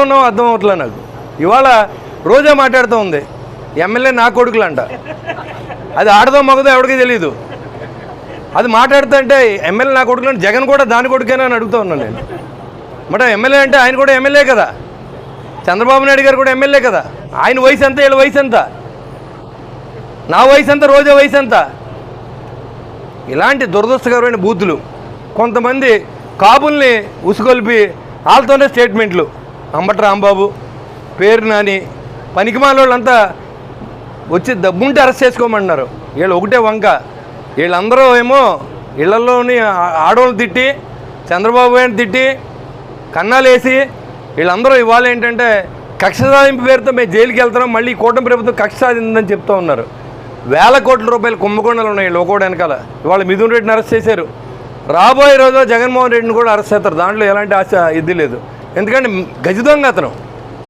ఉన్నావు అర్థం అవట్లే నాకు. ఇవాళ రోజా మాట్లాడుతూ ఉంది ఎమ్మెల్యే నా కొడుకులంట. అది ఆడదో మగదో ఎవరికి తెలియదు. అది మాట్లాడుతుంటే ఎమ్మెల్యే నా కొడుకులంటే జగన్ కూడా దాని కొడుకేనా అని అడుగుతూ ఉన్నాను నేను. మరి ఎమ్మెల్యే అంటే ఆయన కూడా ఎమ్మెల్యే కదా, చంద్రబాబు నాయుడు గారు కూడా ఎమ్మెల్యే కదా. ఆయన వయసు ఎంత, వీళ్ళ వయసు ఎంత, నా వయసు ఎంత, రోజా వయసు ఎంత? ఇలాంటి దురదృష్టకరమైన బూతులు కొంతమంది కాపుల్ని ఉసుగొల్పి వాళ్ళతోనే స్టేట్మెంట్లు. అంబటి రాంబాబు, పేరు నాని, పనికిమాల వాళ్ళంతా వచ్చి దబ్బుంటే అరెస్ట్ చేసుకోమంటున్నారు. వీళ్ళు ఒకటే వంక. వీళ్ళందరూ ఏమో ఇళ్లలోని ఆడవాళ్ళు తిట్టి, చంద్రబాబు గారిని తిట్టి, కన్నాలు వేసి, వీళ్ళందరూ ఇవాళ ఏంటంటే కక్ష సాధింపు పేరుతో మేము జైలుకి వెళ్తున్నాం, మళ్ళీ కూటమి ప్రభుత్వం కక్ష సాధిందని చెప్తూ ఉన్నారు. వేల కోట్ల రూపాయలు కుంభకోణాలు ఉన్నాయి వీళ్ళు ఒకటి వెనకాల. ఇవాళ మిథున్ రెడ్డిని అరెస్ట్ చేశారు. రాబోయే రోజు జగన్మోహన్ రెడ్డిని కూడా అరెస్ట్ చేస్తారు. దాంట్లో ఎలాంటి ఆశ ఇది లేదు. ఎందుకంటే గజ దొంగ అతను.